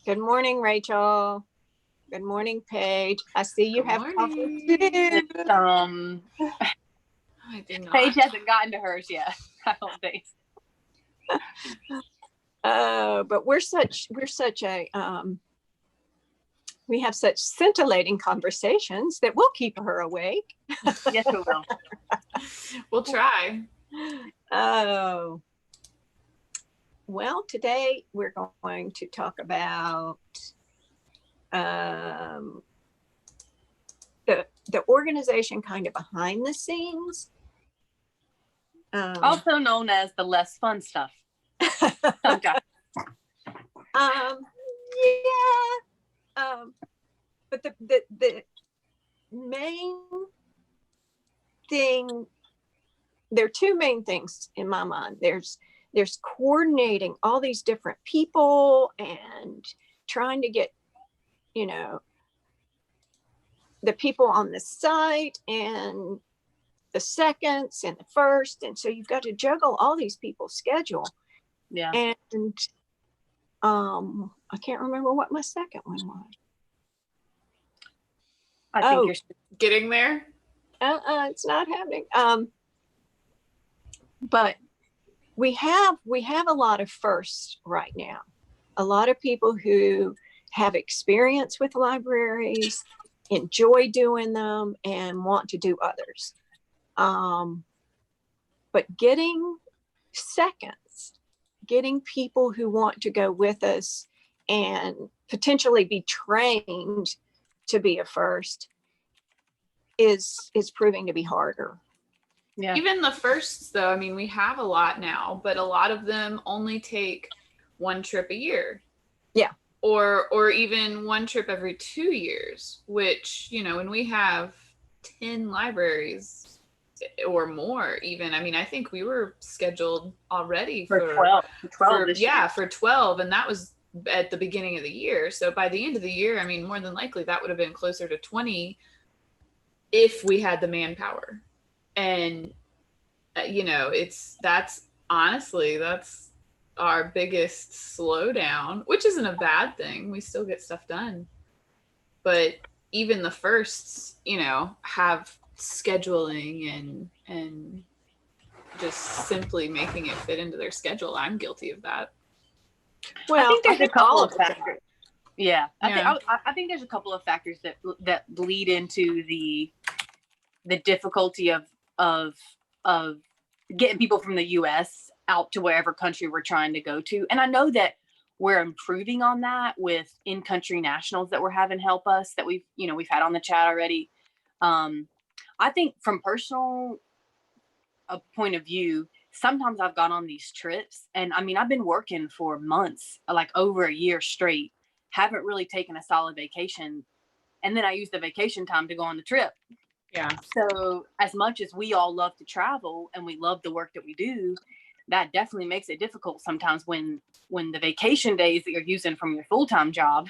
Good morning, Rachel. Good morning, Paige. I see you Good have morning. coffee too. I do not. Paige hasn't gotten to hers yet, I don't think. But we have such scintillating conversations that will keep her awake. Yes, we will. We'll try. Oh, well, today we're going to talk about the organization kind of behind the scenes. Also known as the less fun stuff. Sometimes. But the main thing, there are two main things in my mind. There's coordinating all these different people and trying to get, the people on the site and the seconds and the first. And so you've got to juggle all these people's schedule. Yeah. And I can't remember what my second one was. I think you're getting there. It's not happening. But we have a lot of firsts right now. A lot of people who have experience with libraries, enjoy doing them, and want to do others. But getting seconds, getting people who want to go with us and potentially be trained to be a first is proving to be harder. Yeah. Even the firsts, though, I mean, we have a lot now, but a lot of them only take one trip a year. Yeah. Or even one trip every 2 years, which, when we have 10 libraries or more even, I mean, I think we were scheduled already for 12 this year. For 12, and that was at the beginning of the year. So by the end of the year, I mean, more than likely that would have been closer to 20 if we had the manpower. And that's our biggest slowdown, which isn't a bad thing. We still get stuff done. But even the firsts, have scheduling and just simply making it fit into their schedule. I'm guilty of that. Well, I think there's a couple of factors. Yeah. I think there's a couple of factors that lead into the difficulty of getting people from the US out to wherever country we're trying to go to. And I know that we're improving on that with in-country nationals that we're having help us, that we've had on the chat already. I think from personal point of view, sometimes I've gone on these trips and I mean, I've been working for months, like over a year straight, haven't really taken a solid vacation. And then I use the vacation time to go on the trip. Yeah. So as much as we all love to travel and we love the work that we do, that definitely makes it difficult sometimes when the vacation days that you're using from your full-time job,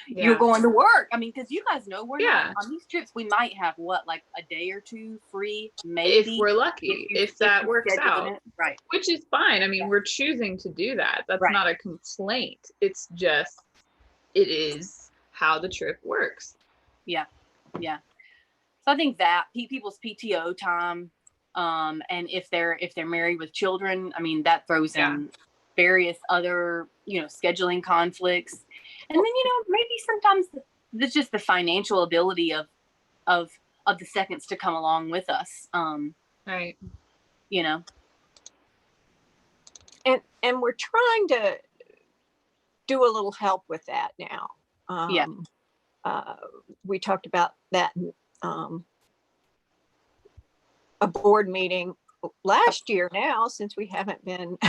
you're going to work. I mean, because you guys know we're not on these trips. We might have like a day or two free, maybe, if we're lucky, if that works out, right? Which is fine. I mean, we're choosing to do that. That's not a complaint. It's just it is how the trip works. Yeah. So I think that people's PTO time, and if they're married with children, I mean, that throws in various other, scheduling conflicts. And then, maybe sometimes there's just the financial ability of the seconds to come along with us. Right. And we're trying to do a little help with that now. We talked about that in a board meeting last year now, since we haven't been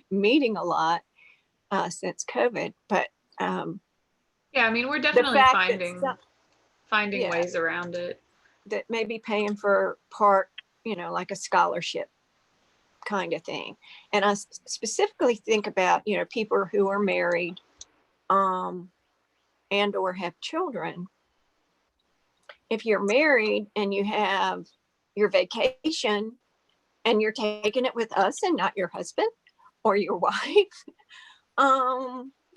meeting a lot since COVID. But I mean, we're definitely finding ways around it. That maybe paying for part, like a scholarship kind of thing. And I specifically think about, people who are married and or have children. If you're married and you have your vacation and you're taking it with us and not your husband or your wife,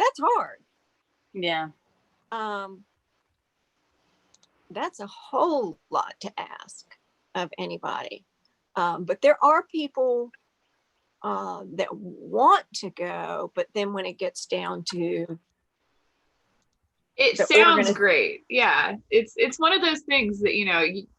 That's hard. Yeah. That's a whole lot to ask of anybody. But there are people that want to go, but then when it gets down to it sounds great. Yeah. It's one of those things that,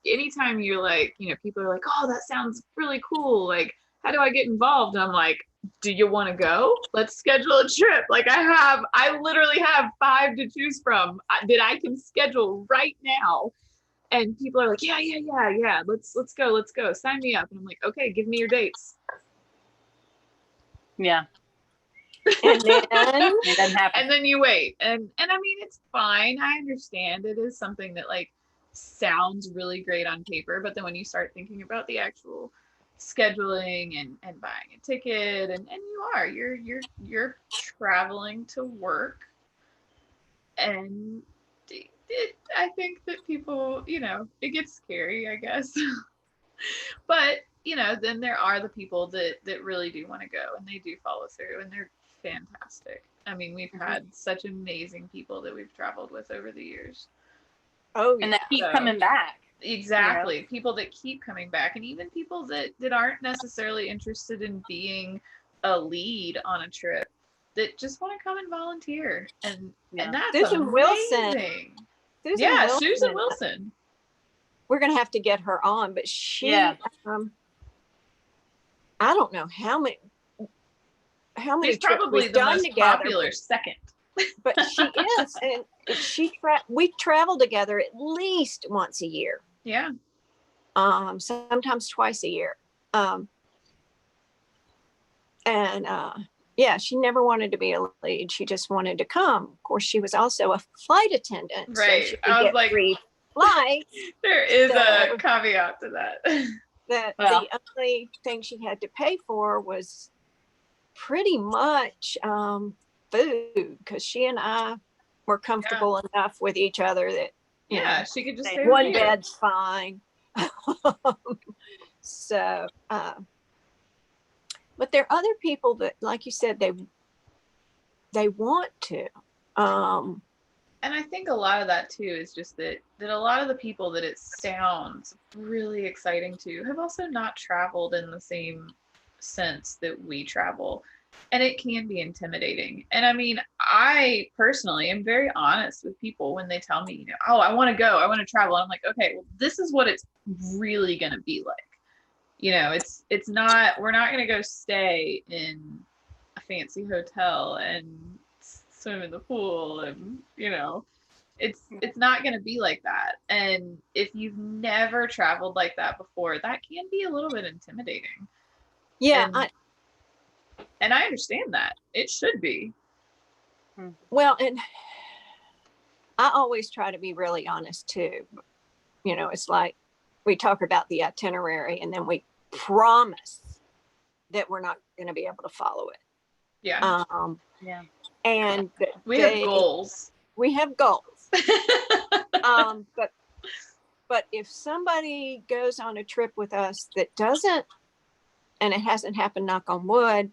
anytime you're like, people are like, oh, that sounds really cool. Like, how do I get involved? And I'm like, do you want to go? Let's schedule a trip. Like I literally have 5 to choose from that I can schedule right now. And people are like, yeah. Let's go. Sign me up. And I'm like, okay, give me your dates. Yeah. And then it doesn't happen. And then you wait. And I mean, it's fine. I understand it is something that like sounds really great on paper, but then when you start thinking about the actual scheduling and buying a ticket and you're traveling to work, and I think that people, it gets scary, I guess. But then there are the people that really do want to go and they do follow through, and they're fantastic. I mean, we've had such amazing people that we've traveled with over the years. Oh, yeah. And that keep coming back. Exactly. People that keep coming back, and even people that aren't necessarily interested in being a lead on a trip, that just want to come and volunteer. And that's Susan amazing. Wilson. Susan Wilson. We're going to have to get her on, but she, I don't know how many She's probably the most together, popular second. But she is, and we travel together at least once a year. Yeah. Sometimes twice a year. She never wanted to be a lead. She just wanted to come. Of course, she was also a flight attendant. Right. So she I was like, free flights. There is a caveat to that. The only thing she had to pay for was pretty much food, because she and I were comfortable enough with each other that she could just stay one bed's fine. So but there are other people that, like you said, they want to, and I think a lot of that too is just that a lot of the people that it sounds really exciting to have also not traveled in the same sense that we travel. And it can be intimidating. And I mean, I personally am very honest with people when they tell me, oh, I want to go, I want to travel. And I'm like, okay, well, this is what it's really going to be like. It's not, we're not going to go stay in a fancy hotel and swim in the pool. And, it's not going to be like that. And if you've never traveled like that before, that can be a little bit intimidating. Yeah. And I understand that. It should be. Well, and I always try to be really honest too. It's like we talk about the itinerary and then we promise that we're not going to be able to follow it. Yeah. And we have goals. We have goals. But if somebody goes on a trip with us that doesn't, and it hasn't happened, knock on wood,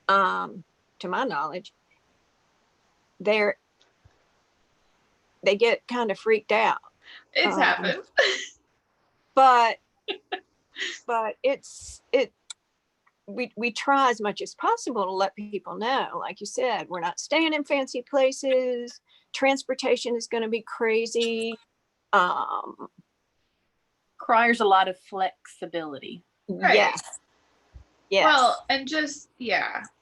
to my knowledge, they get kind of freaked out. It's happened. But we try as much as possible to let people know, like you said, we're not staying in fancy places. Transportation is going to be crazy. Requires a lot of flexibility. Right. Yes. Well, and just,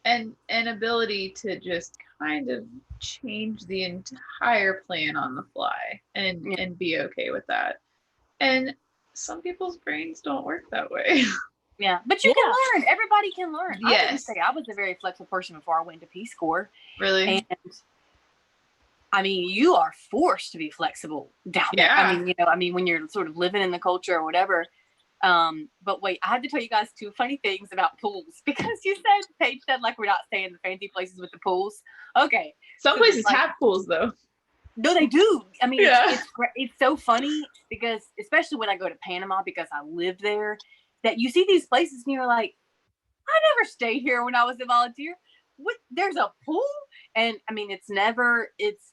and ability to just kind of change the entire plan on the fly and be okay with that. And some people's brains don't work that way. Yeah, but you can learn. Everybody can learn. Yes. I wouldn't say I was a very flexible person before I went to Peace Corps. Really? And I mean, you are forced to be flexible down there. I mean, when you're sort of living in the culture or whatever. But wait, I have to tell you guys 2 funny things about pools, because Paige said like we're not staying in the fancy places with the pools. Okay. Some places have pools though. No, they do. I mean, it's so funny, because especially when I go to Panama, because I live there, that you see these places and you're like, I never stayed here when I was a volunteer. what? There's a pool? And I mean,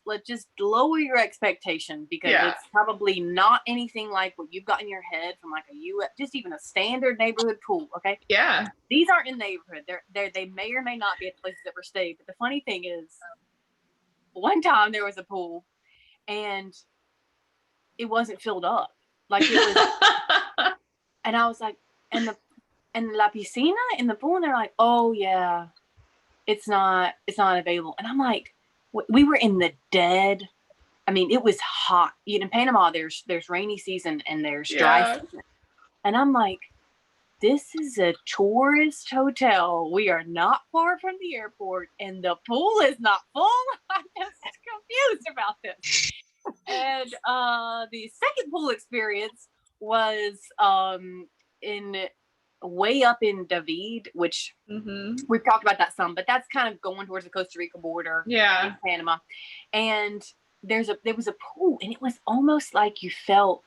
let's just lower your expectation, because it's probably not anything like what you've got in your head from like just even a standard neighborhood pool. Okay. Yeah. These aren't in the neighborhood. They may or may not be at the places that we're staying. But the funny thing is, one time there was a pool and it wasn't filled up. Like it was, and I was like, and la piscina in the pool, and they're like, oh yeah, it's not available. And I'm like, we were in the dead. I mean, it was hot. In Panama, there's rainy season and there's dry season. And I'm like, this is a tourist hotel. We are not far from the airport, and the pool is not full. I'm just confused about this. And the second pool experience was way up in David, which we've talked about that some, but that's kind of going towards the Costa Rica border in Panama. And there was a pool, and it was almost like you felt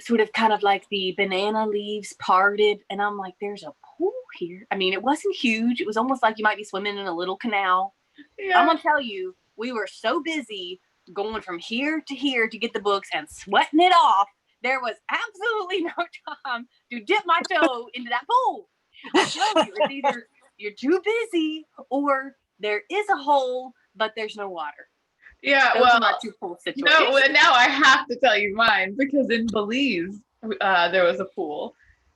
sort of kind of like the banana leaves parted. And I'm like, there's a pool here. I mean, it wasn't huge. It was almost like you might be swimming in a little canal. Yeah. I'm going to tell you, we were so busy going from here to here to get the books and sweating it off. There was absolutely no time to dip my toe into that pool. I tell you, it's either you're too busy or there is a hole, but there's no water. Yeah, Those are my two pool situations. No, now I have to tell you mine, because in Belize, there was a pool.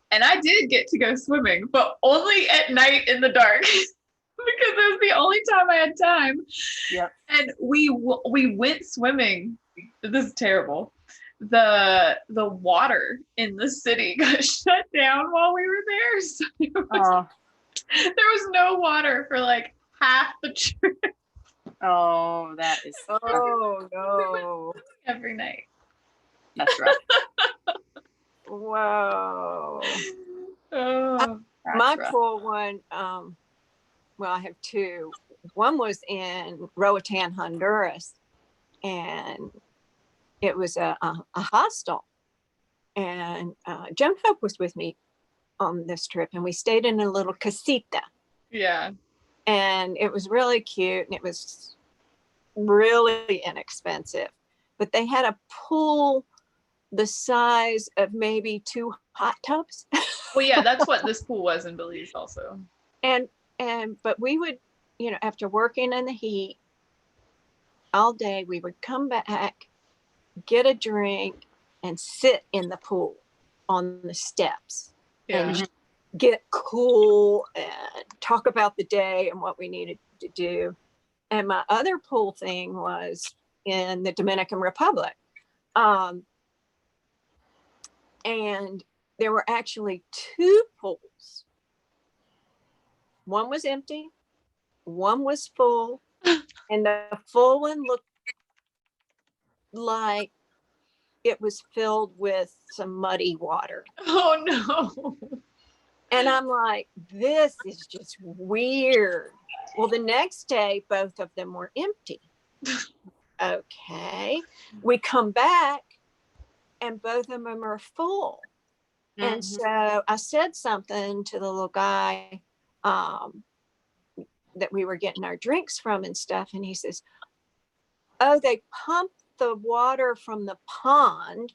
And I did get to go swimming, but only at night in the dark. Because it was the only time I had time. Yep. And we went swimming. This is terrible. The water in the city got shut down while we were there. So there was no water for like half the trip. Oh, that is. Oh no! Every night. That's right. Whoa. Oh, my pool one. Well, I have two. One was in Roatan, Honduras, and it was a hostel. And Joan Hope was with me on this trip, and we stayed in a little casita. Yeah. And it was really cute, and it was really inexpensive. But they had a pool the size of maybe 2 hot tubs. Well, yeah, that's what this pool was in Belize also. But we would, after working in the heat all day, we would come back, get a drink, and sit in the pool on the steps and get cool and talk about the day and what we needed to do. And my other pool thing was in the Dominican Republic. And there were actually 2 pools. One was empty, one was full, and the full one looked like it was filled with some muddy water. Oh no. And I'm like, this is just weird. Well, the next day, both of them were empty. Okay. We come back and both of them are full. Mm-hmm. And so I said something to the little guy that we were getting our drinks from and stuff. And he says, oh, they pumped the water from the pond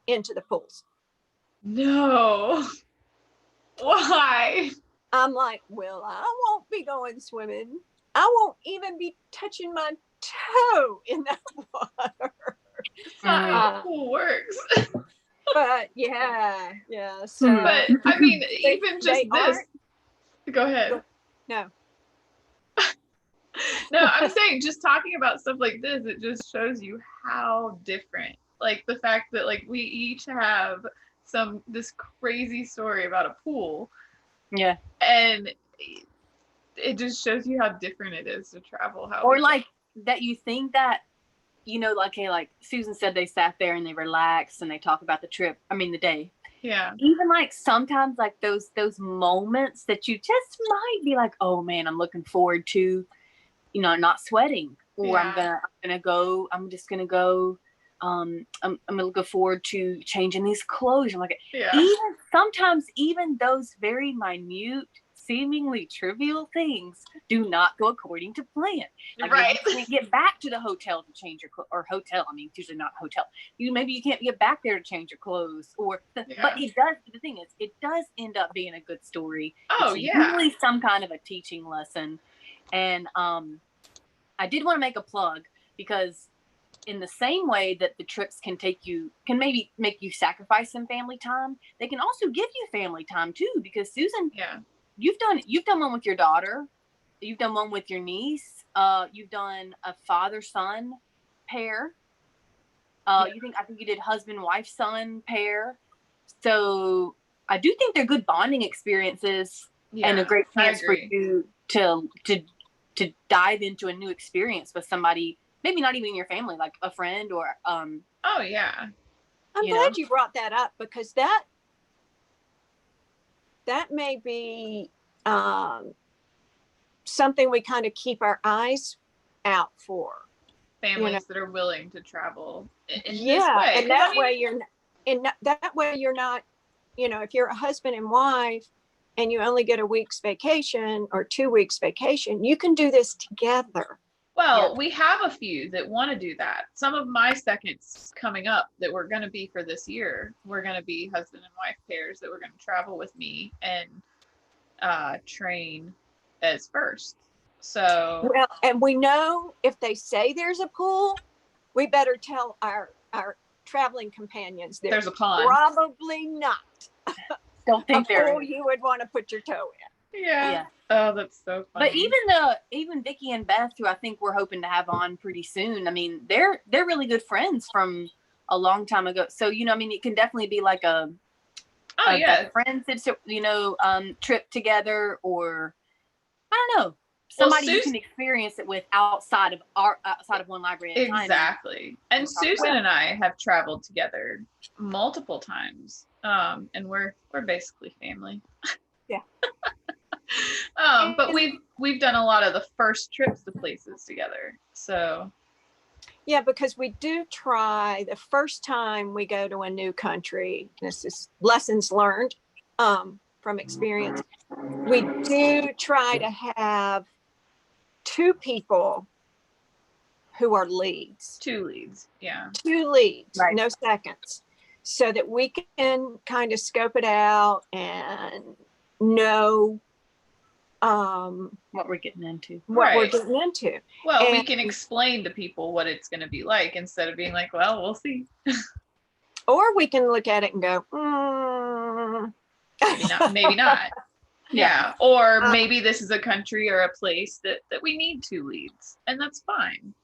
into the pools. No. Why? I'm like, well, I won't be going swimming. I won't even be touching my toe in that water. That's not how the pool works. But yeah. So, but I mean, even just this. Go ahead. No. No, I'm saying just talking about stuff like this, it just shows you how different. Like the fact that like we each have this crazy story about a pool. Yeah. And it just shows you how different it is to travel. Or like that you think that, like, hey, like Susan said, they sat there and they relaxed and they talk about the trip. I mean, the day. Yeah. Even like sometimes like those moments that you just might be like, oh man, I'm looking forward to, not sweating, or I'm just gonna go. I'm looking forward to changing these clothes. I'm like, even sometimes even those very minute seemingly trivial things do not go according to plan. Like Right. you can't get back to the hotel to change your clothes, or hotel. I mean, it's usually not hotel. Maybe you can't get back there to change your clothes, but it does. The thing is, it does end up being a good story. Oh, it's yeah. usually some kind of a teaching lesson. And I did want to make a plug, because in the same way that the trips can maybe make you sacrifice some family time, they can also give you family time too. Because Susan, you've done one with your daughter, you've done one with your niece, you've done a father-son pair. I think you did husband-wife-son pair. So I do think they're good bonding experiences, and a great chance for you to dive into a new experience with somebody, maybe not even your family, like a friend or I'm glad you brought that up, because that may be something we kind of keep our eyes out for. Families that are willing to travel in this way. And that way you're not, if you're a husband and wife and you only get a week's vacation or 2 weeks vacation, you can do this together. Well, we have a few that want to do that. Some of my seconds coming up that we're going to be for this year, we're going to be husband and wife pairs that we're going to travel with me and train as first. So, well, and we know if they say there's a pool, we better tell our traveling companions there's a pond. Probably not. Don't think a pool you would want to put your toe in. Yeah. Oh, that's so funny. But even Vicky and Beth, who I think we're hoping to have on pretty soon, I mean, they're really good friends from a long time ago. So, it can definitely be like a friends, trip together, or I don't know, somebody you can experience it with outside of one library at a time. Exactly. And Susan and I have traveled together multiple times. And we're basically family. Yeah. But we've done a lot of the first trips to places together. So yeah, because we do try the first time we go to a new country, this is lessons learned from experience. We do try to have 2 people who are leads. 2 leads. Yeah. 2 leads, right. No seconds. So that we can kind of scope it out and know what we're getting into. We're getting into. Well, we can explain to people what it's going to be like instead of being like, well, we'll see. Or we can look at it and go, maybe not. Yeah. Or maybe this is a country or a place that we need 2 leads, and that's fine.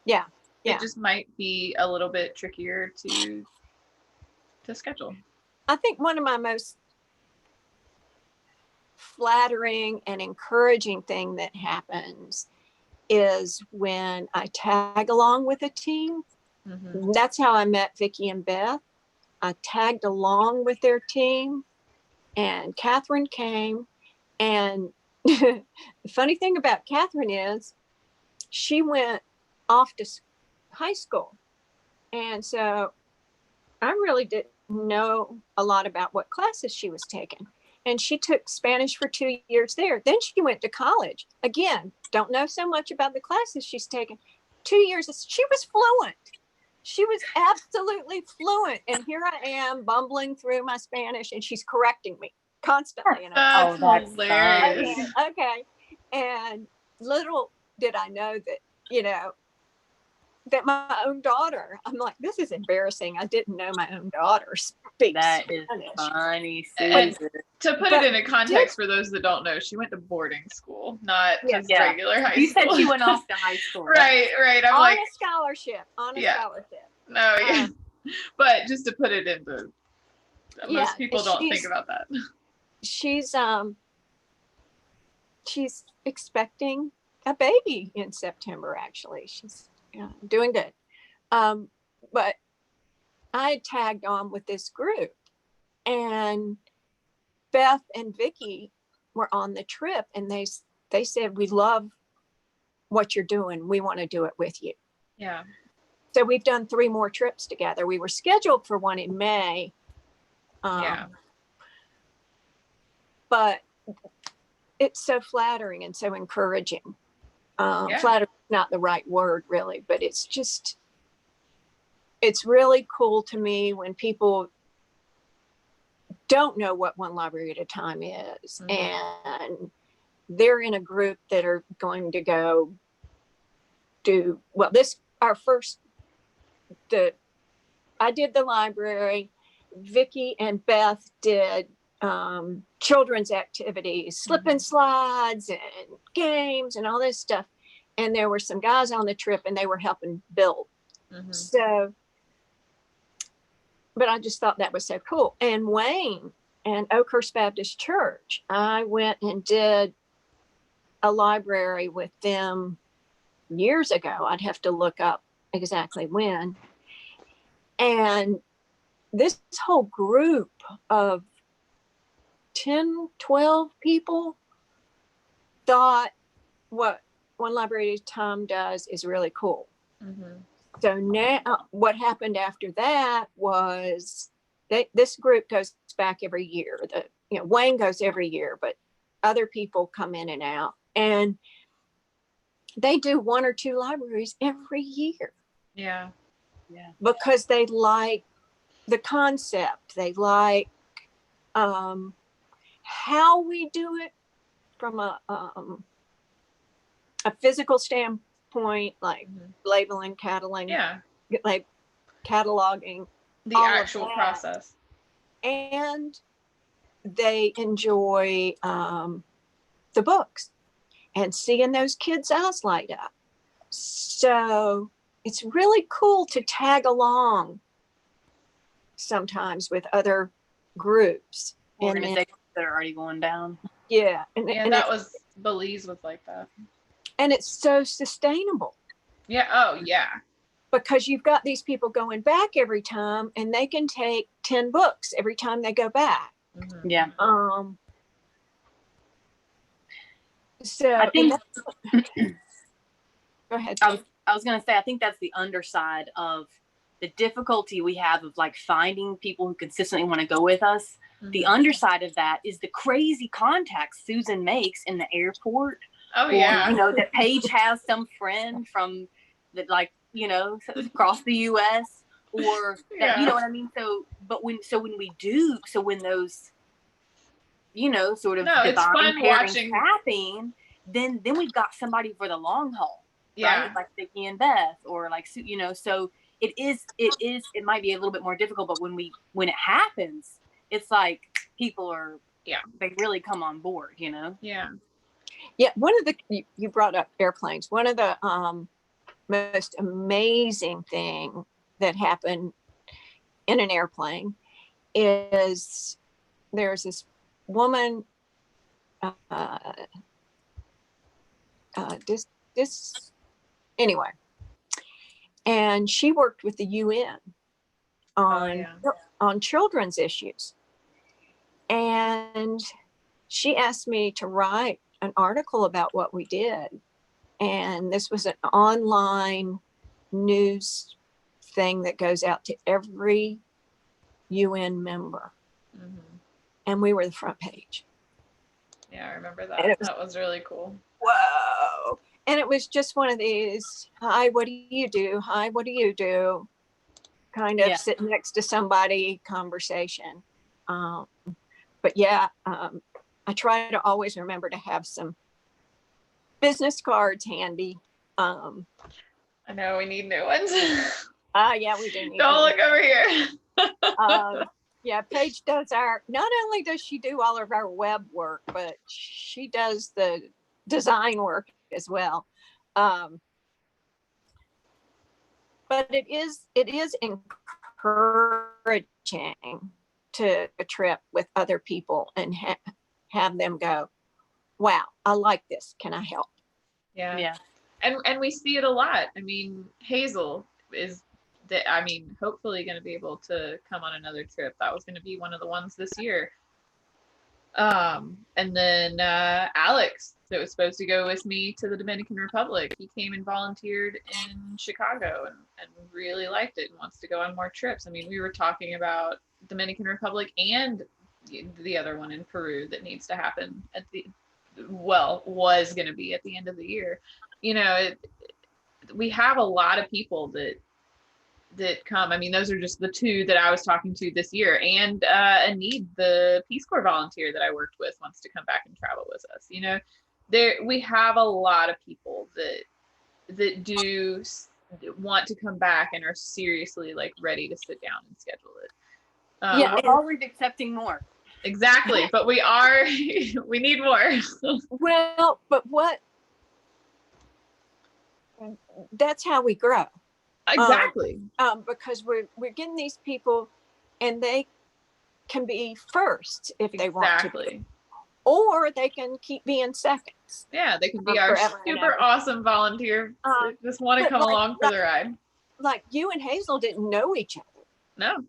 Yeah. It just might be a little bit trickier to schedule. I think one of my most flattering and encouraging thing that happens is when I tag along with a team. Mm-hmm. That's how I met Vicky and Beth. I tagged along with their team, and Catherine came. And the funny thing about Catherine is she went off to high school. And so I really didn't know a lot about what classes she was taking. And she took Spanish for 2 years there. Then she went to college. Again, don't know so much about the classes she's taken. 2 years, she was fluent. She was absolutely fluent. And here I am bumbling through my Spanish, and she's correcting me constantly. And that's hilarious. Okay. And little did I know that, that my own daughter, I'm like, this is embarrassing. I didn't know my own daughter speaks That is Spanish. Funny, Susan. To put it into context for those that don't know, she went to boarding school, not just regular high school. You said she went off to high school. Right. I'm on like, a scholarship. No, yeah. But just to put it into, most people don't think about that. She's expecting a baby in September, actually. She's doing good. But I tagged on with this group, and Beth and Vicky were on the trip, and they said, we love what you're doing. We want to do it with you. Yeah. So we've done 3 more trips together. We were scheduled for one in May. But it's so flattering and so encouraging. Yeah. Flattering is not the right word really, but it's really cool to me when people don't know what one library at a time is, and they're in a group that are going to go do, well, I did the library. Vicky and Beth did children's activities, slip and slides and games and all this stuff. And there were some guys on the trip and they were helping build. So, but I just thought that was so cool. And Wayne and Oakhurst Baptist Church, I went and did a library with them years ago. I'd have to look up exactly when. And this whole group of 10, 12 people thought what One Library at a Time does is really cool. So now what happened after that was this group goes back every year. Wayne goes every year, but other people come in and out. And they do 1 or 2 libraries every year. Yeah. Because they like the concept. They like how we do it from a physical standpoint, like labeling, cataloging, like cataloging, the actual process. And they enjoy the books and seeing those kids' eyes light up. So it's really cool to tag along sometimes with other groups. Organizations that are already going down. Yeah. And that was Belize was like that. And it's so sustainable. Yeah. Oh, yeah. Because you've got these people going back every time and they can take 10 books every time they go back. Yeah. So I think go ahead. I was going to say, I think that's the underside of the difficulty we have of like finding people who consistently want to go with us. The underside of that is the crazy contacts Susan makes in the airport. Oh, yeah. Or, that Paige has some friend from that, like, across the US or that, you know what I mean? When those, sort of it's divine fun pairings watching happen, then we've got somebody for the long haul. Yeah. Right? Like Vicky and Beth, or like, so it might be a little bit more difficult, but when it happens, it's like people are, they really come on board, Yeah. Yeah. You brought up airplanes. One of the most amazing thing that happened in an airplane is there's this woman, anyway, and she worked with the UN on children's issues. And she asked me to write an article about what we did. And this was an online news thing that goes out to every UN member. And we were the front page. Yeah, I remember that. That was really cool. Whoa. And it was just one of these, hi, what do you do? Hi, what do you do? Kind of sitting next to somebody conversation. But I try to always remember to have some business cards handy. I know we need new ones. Yeah, we do need Don't look over here. Paige does not only does she do all of our web work, but she does the design work as well. But it is encouraging to a trip with other people and have them go, wow, I like this. Can I help? Yeah. And we see it a lot. I mean, Hazel is hopefully going to be able to come on another trip. That was going to be one of the ones this year. And then Alex, that was supposed to go with me to the Dominican Republic, he came and volunteered in Chicago and really liked it and wants to go on more trips. I mean, we were talking about Dominican Republic and the other one in Peru that needs to happen was going to be at the end of the year. We have a lot of people that come. I mean, those are just the two that I was talking to this year, and Anid, the Peace Corps volunteer that I worked with, wants to come back and travel with us. We have a lot of people that do want to come back and are seriously like ready to sit down and schedule it. We're always accepting more. Exactly, but we need more. Well, but that's how we grow. Exactly. Because we're getting these people, and they can be first if they want to be, or they can keep being seconds. Yeah, they can be our super awesome volunteer. Just want to come along for the ride. Like you and Hazel didn't know each other. No.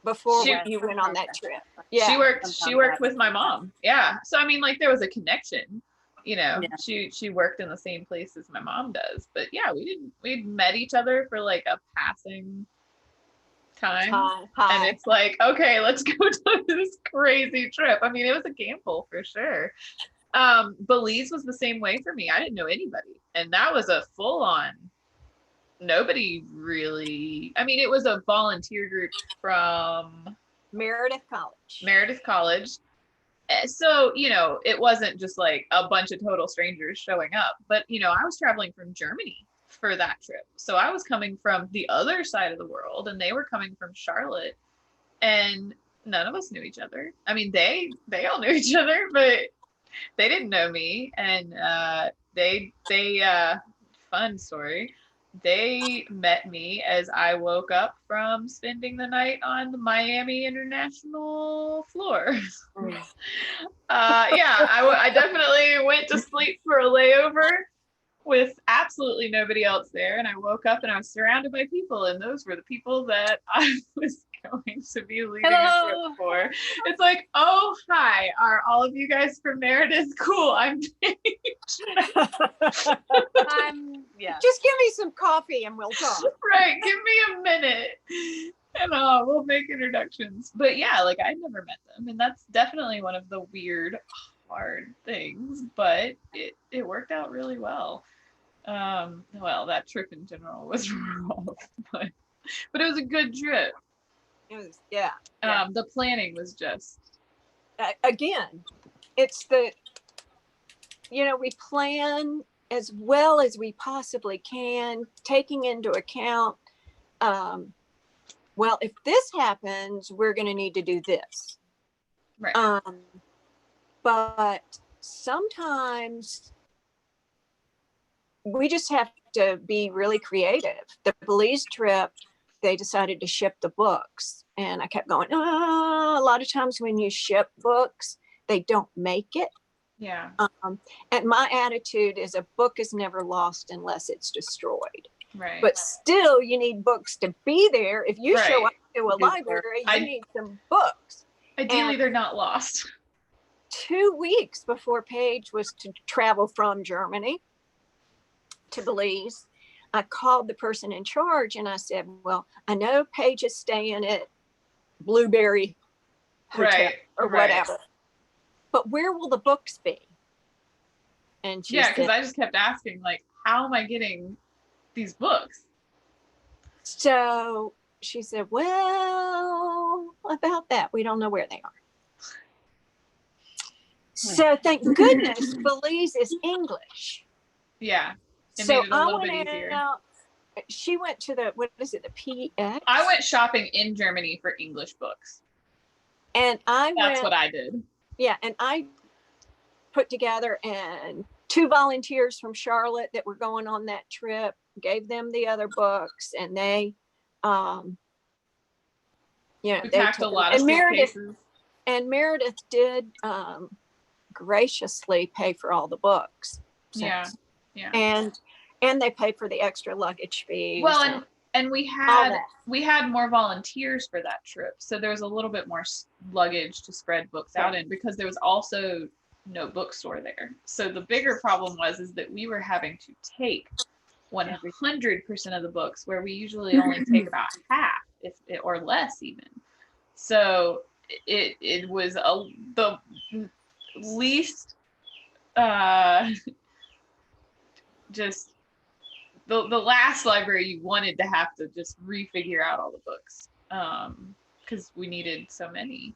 Before you went on that trip. Yeah. She worked with my mom. Yeah. So I mean, like, there was a connection. She worked in the same place as my mom does. But yeah, we'd met each other for like a passing time. And it's like, okay, let's go to this crazy trip. I mean, it was a gamble for sure. Belize was the same way for me. I didn't know anybody. And that was a full on, nobody really, I mean, it was a volunteer group from Meredith College. So, it wasn't just like a bunch of total strangers showing up, but, I was traveling from Germany for that trip. So I was coming from the other side of the world, and they were coming from Charlotte, and none of us knew each other. I mean, they all knew each other, but they didn't know me. And they fun story. They met me as I woke up from spending the night on the Miami International floor. I definitely went to sleep for a layover with absolutely nobody else there. And I woke up and I was surrounded by people. And those were the people that I was going to be leading a trip for. It's like, oh, hi, are all of you guys from Meredith? Cool, I'm Paige. Just give me some coffee and we'll talk. Right, give me a minute and we'll make introductions. But yeah, like, I never met them, and that's definitely one of the weird, hard things, but it worked out really well. That trip in general was rough, but it was a good trip. It was, yeah. The planning was just, again, it's we plan as well as we possibly can, taking into account, if this happens, we're going to need to do this. Right. But sometimes we just have to be really creative. The Belize trip, they decided to ship the books, and I kept going, a lot of times when you ship books, they don't make it. Yeah. And my attitude is a book is never lost unless it's destroyed. Right. But still, you need books to be there. If you show up to a library, you need some books. Ideally, they're not lost. 2 weeks before Paige was to travel from Germany to Belize, I called the person in charge and I said, well, I know Paige is staying at Blueberry Hotel or whatever, but where will the books be? And she said, because I just kept asking, like, how am I getting these books? So she said, well, about that, we don't know where they are. So thank goodness Belize is English. Yeah. It So made it a little bit easier. She went to the PX? I went shopping in Germany for English books. And that's what I did. Yeah, and I put together and 2 volunteers from Charlotte that were going on that trip, gave them the other books, and they, we packed a lot of suitcases. And Meredith did graciously pay for all the books. So, yeah. And they paid for the extra luggage fees. Well, and we had more volunteers for that trip, so there was a little bit more luggage to spread books out in, because there was also no bookstore there. So the bigger problem is that we were having to take 100% of the books, where we usually only take about half, or less even. So it was the least just the last library you wanted to have to just refigure out all the books because we needed so many,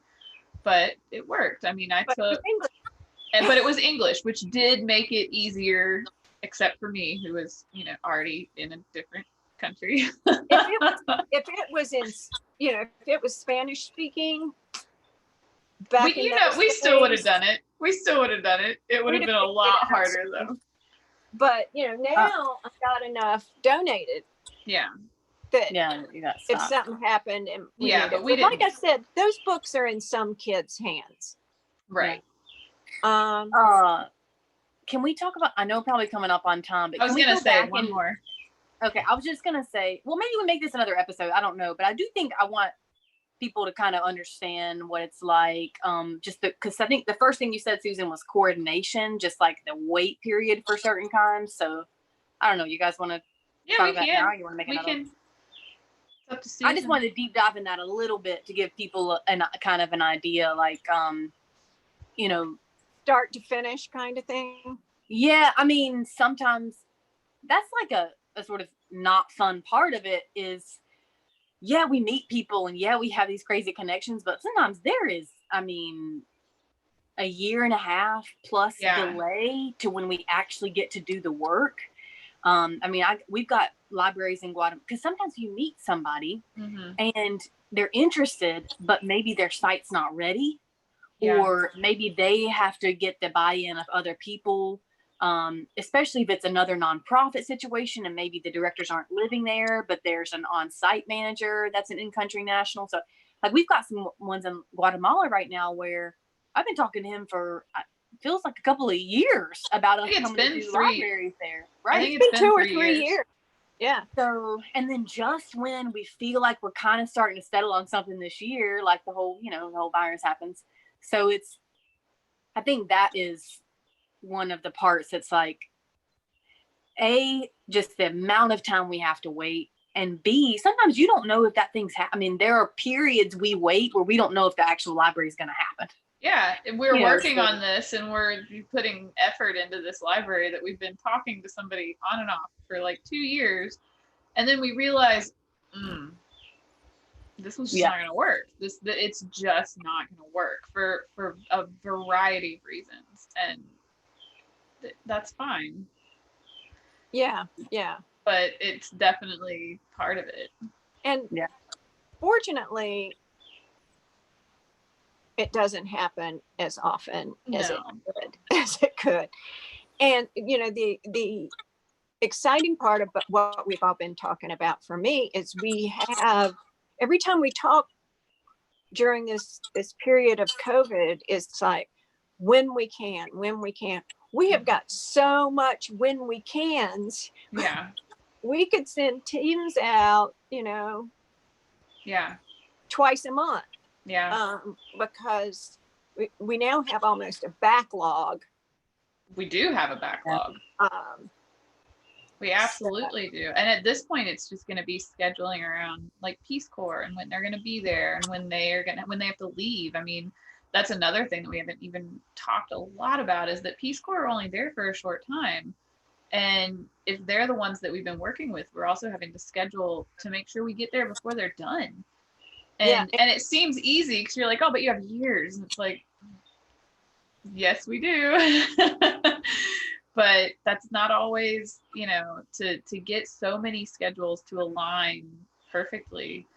but it worked. I mean, but it was English, which did make it easier, except for me, who was, already in a different country. if it was in, if it was Spanish speaking, we still would have done it. It would have been a lot harder though. But now I've got enough donated. Yeah. That you got if something happened and but we didn't. Like I said, those books are in some kids' hands. Right. Can we talk about? I know probably coming up on time, but I was gonna say one more. Okay, I was just gonna say, well, maybe we make this another episode. I don't know, but I do think I want people to kind of understand what it's like. Because I think the first thing you said, Susan, was coordination, just like the wait period for certain kinds. So I don't know. You guys want to talk about that now? Or you want to make another? It's up to Susan. I just wanted to deep dive in that a little bit to give people kind of an idea, like, start to finish kind of thing. Yeah, I mean, sometimes that's like a sort of not fun part of it is, yeah, we meet people and yeah, we have these crazy connections, but sometimes there is, I mean, a year and a half plus delay to when we actually get to do the work. We've got libraries in Guatemala, because sometimes you meet somebody and they're interested, but maybe their site's not ready. Or maybe they have to get the buy-in of other people, especially if it's another nonprofit situation and maybe the directors aren't living there, but there's an on-site manager that's an in-country national. So like we've got some ones in Guatemala right now where I've been talking to him for feels like a couple of years about us coming to do libraries there. Right? I think it's been 2 or 3 years. Yeah. So, and then just when we feel like we're kind of starting to settle on something this year, like the whole virus happens. So I think that is one of the parts that's like, A, just the amount of time we have to wait. And B, sometimes you don't know if that thing's happening. There are periods we wait where we don't know if the actual library is going to happen. Yeah, we're working on this and we're putting effort into this library that we've been talking to somebody on and off for like 2 years. And then we realize, this was just not going to work. It's just not going to work for a variety of reasons, and that's fine. Yeah. But it's definitely part of it. And fortunately, it doesn't happen as often as it could. And the exciting part of what we've all been talking about for me is we have, every time we talk during this period of COVID, it's like, when we can. We have got so much when we cans. Yeah. We could send teams out, twice a month. Yeah. Because we now have almost a backlog. We do have a backlog. We absolutely do. And at this point, it's just going to be scheduling around like Peace Corps and when they're going to be there and when they have to leave. I mean, that's another thing that we haven't even talked a lot about is that Peace Corps are only there for a short time. And if they're the ones that we've been working with, we're also having to schedule to make sure we get there before they're done. And it seems easy because you're like, oh, but you have years. And it's like, yes, we do. But that's not always, to get so many schedules to align perfectly.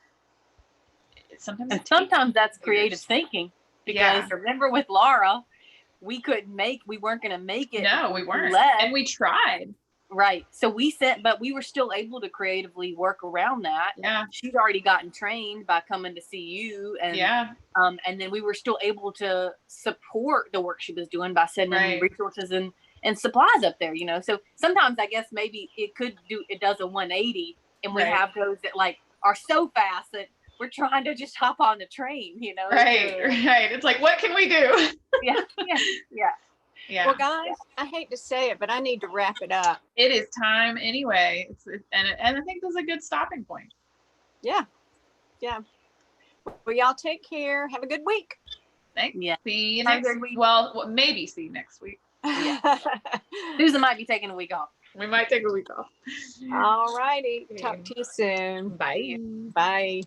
Sometimes that's creative thinking. Because remember with Laura, we weren't going to make it. No, we weren't. And we tried. Right. So but we were still able to creatively work around that. Yeah. She'd already gotten trained by coming to see you. And, and then we were still able to support the work she was doing by sending resources and supplies up there, So sometimes I guess maybe it does a 180 and we have those that like are so fast that we're trying to just hop on the train, Right. It's like, what can we do? Yeah. Well, guys, I hate to say it, but I need to wrap it up. It is time anyway. And I think this is a good stopping point. Yeah. Well, y'all take care. Have a good week. Thanks. Yeah. See you Have a next good week. Well, maybe see you next week. Yeah. Susan might be taking a week off. We might take a week off. All righty. Talk to you soon. Bye. Bye.